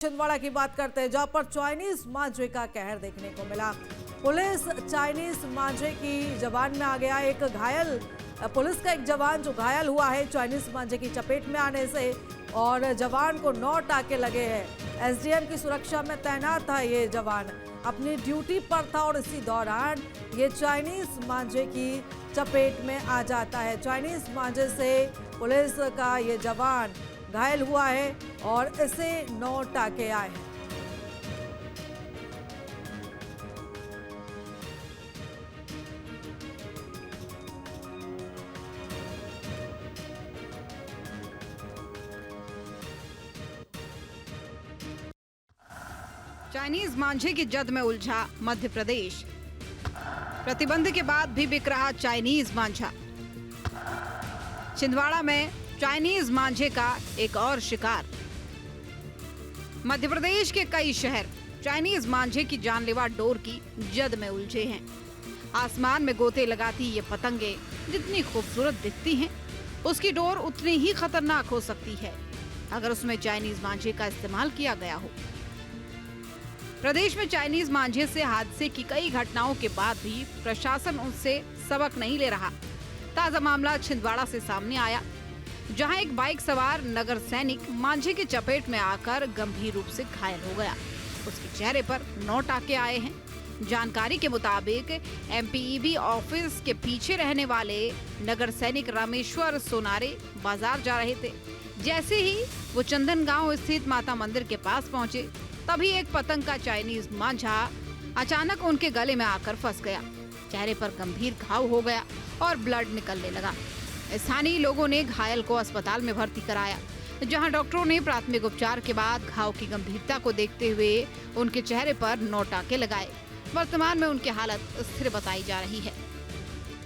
छिंदवाड़ा की बात करते हैं, जहां पर चाइनीज मांझे का कहर देखने को मिला। पुलिस चाइनीज मांझे की जबान में आ गया। एक घायल पुलिस का एक जवान जो घायल हुआ है चाइनीज मांझे की चपेट में आने से, और जवान को 9 टाके लगे हैं। एसडीएम की सुरक्षा में तैनात था ये जवान, अपनी ड्यूटी पर था और इसी दौरान ये चाइनीज मांझे की चपेट में आ जाता है। चाइनीज मांझे से पुलिस का ये जवान घायल हुआ है और इसे 9 टाके आए हैं। चाइनीज मांझे की जद में उलझा मध्य प्रदेश। प्रतिबंध के बाद भी बिक रहा चाइनीज मांझा। छिंदवाड़ा में चाइनीज मांझे का एक और शिकार। मध्य प्रदेश के कई शहर चाइनीज मांझे की जानलेवा डोर की जद में उलझे हैं। आसमान में गोते लगाती ये पतंगे जितनी खूबसूरत दिखती हैं, उसकी डोर उतनी ही खतरनाक हो सकती है अगर उसमें चाइनीज मांझे का इस्तेमाल किया गया हो। प्रदेश में चाइनीज मांझे से हादसे की कई घटनाओं के बाद भी प्रशासन उनसे सबक नहीं ले रहा। ताजा मामला छिंदवाड़ा से सामने आया, जहां एक बाइक सवार नगर सैनिक मांझे की चपेट में आकर गंभीर रूप से घायल हो गया। उसके चेहरे पर 9 टाके आए हैं। जानकारी के मुताबिक एमपीईबी ऑफिस के पीछे रहने वाले नगर सैनिक रामेश्वर सोनारे बाजार जा रहे थे। जैसे ही वो चंदन गांव स्थित माता मंदिर के पास पहुंचे, तभी एक पतंग का चाइनीज मांझा अचानक उनके गले में आकर फंस गया। चेहरे पर गंभीर घाव हो गया और ब्लड निकलने लगा। स्थानीय लोगों ने घायल को अस्पताल में भर्ती कराया, जहां डॉक्टरों ने प्राथमिक उपचार के बाद घाव की गंभीरता को देखते हुए उनके चेहरे पर 9 टाके लगाए। वर्तमान में उनकी हालत स्थिर बताई जा रही है।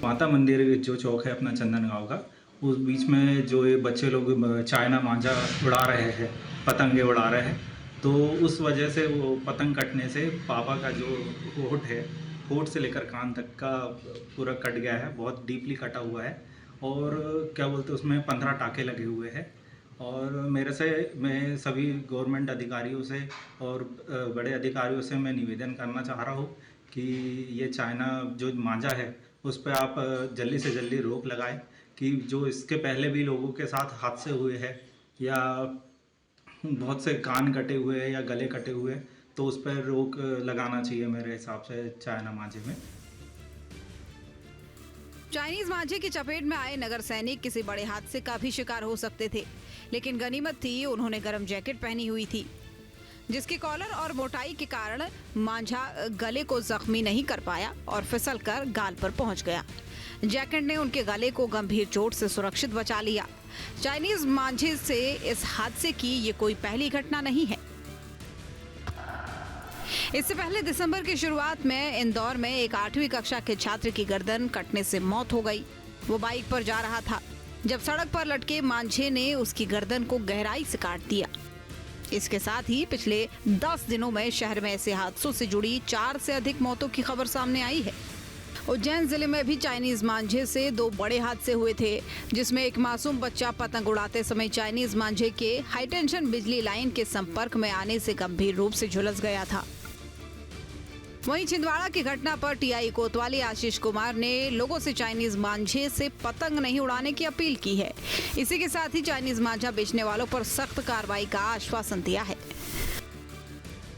माता मंदिर जो चौक है अपना चंदन गांव का, उस बीच में जो ये बच्चे लोग चाइना मांझा उड़ा रहे हैं, पतंगे उड़ा रहे हैं, तो उस वजह से वो पतंग कटने से पापा का जो होठ है, होठ से लेकर कान तक का पूरा कट गया है, बहुत डीपली कटा हुआ है। और क्या बोलते हैं, उसमें 15 टाके लगे हुए हैं। और मैं सभी गवर्नमेंट अधिकारियों से और बड़े अधिकारियों से मैं निवेदन करना चाह रहा हूँ कि ये चाइना जो मांझा है उस पर आप जल्दी से जल्दी रोक लगाएं, कि जो इसके पहले भी लोगों के साथ हादसे हुए हैं या बहुत से कान कटे हुए हैं या गले कटे हुए हैं, तो उस पर रोक लगाना चाहिए मेरे हिसाब से चाइना मांझे में। चाइनीज मांझे की चपेट में आए नगर सैनिक किसी बड़े हादसे का भी शिकार हो सकते थे, लेकिन गनीमत थी उन्होंने गर्म जैकेट पहनी हुई थी, जिसकी कॉलर और मोटाई के कारण मांझा गले को जख्मी नहीं कर पाया और फिसलकर गाल पर पहुंच गया। जैकेट ने उनके गले को गंभीर चोट से सुरक्षित बचा लिया। चाइनीज मांझे से इस हादसे की ये कोई पहली घटना नहीं है। इससे पहले दिसंबर की शुरुआत में इंदौर में एक 8वीं कक्षा के छात्र की गर्दन कटने से मौत हो गई। वो बाइक पर जा रहा था, जब सड़क पर लटके मांझे ने उसकी गर्दन को गहराई से काट दिया। इसके साथ ही पिछले 10 दिनों में शहर में ऐसे हादसों से जुड़ी 4 से अधिक मौतों की खबर सामने आई है। उज्जैन जिले में भी चाइनीज मांझे से 2 बड़े हादसे हुए थे, जिसमें एक मासूम बच्चा पतंग उड़ाते समय चाइनीज मांझे के हाईटेंशन बिजली लाइन के संपर्क में आने से गंभीर रूप से झुलस गया था। वहीं छिंदवाड़ा की घटना पर टीआई कोतवाली आशीष कुमार ने लोगों से चाइनीज मांझे से पतंग नहीं उड़ाने की अपील की है। इसी के साथ ही चाइनीज मांझा बेचने वालों पर सख्त कार्रवाई का आश्वासन दिया है।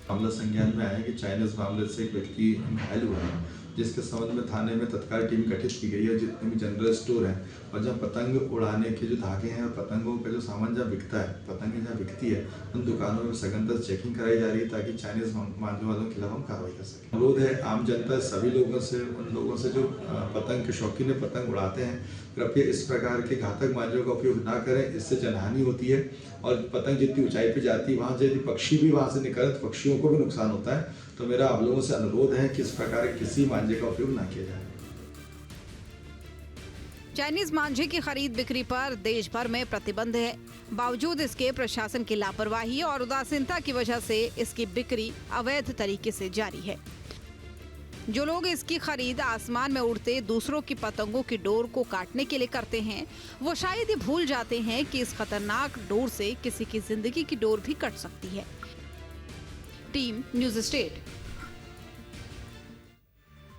मामला संज्ञान में आया कि चाइनीज मामले से एक व्यक्ति घायल हुआ है, जिसके संबंध में थाने में तत्काल टीम गठित की गई है। जितने भी जनरल स्टोर हैं और जहाँ पतंग उड़ाने के जो धागे हैं और पतंगों का जो सामान जहाँ बिकता है, पतंगें जहाँ बिकती है, उन दुकानों में सघनता चेकिंग कराई जा रही है, ताकि चाइनीज मांझे वालों के खिलाफ हम कार्रवाई कर सकें। अनुरोध है आम जनता सभी लोगों से, उन लोगों से जो पतंग के शौकीन पतंग उड़ाते हैं, कृपया इस प्रकार के घातक मांझों का उपयोग ना करें। इससे जनहानि होती है और पतंग जितनी ऊंचाई पे जाती है, वहाँ यदि पक्षी भी वहाँ से निकले तो पक्षियों को भी नुकसान होता है। तो मेरा आप लोगों से अनुरोध है कि इस प्रकार के किसी मांझे का उपयोग ना किया जाए। चाइनीज मांझे की खरीद बिक्री पर देश भर में प्रतिबंध है। बावजूद इसके प्रशासन की लापरवाही और उदासीनता की वजह से इसकी बिक्री अवैध तरीके से जारी है। जो लोग इसकी खरीद आसमान में उड़ते दूसरों की पतंगों की डोर को काटने के लिए करते हैं, वो शायद ही भूल जाते हैं कि इस खतरनाक डोर से किसी की जिंदगी की डोर भी कट सकती है। Team news state.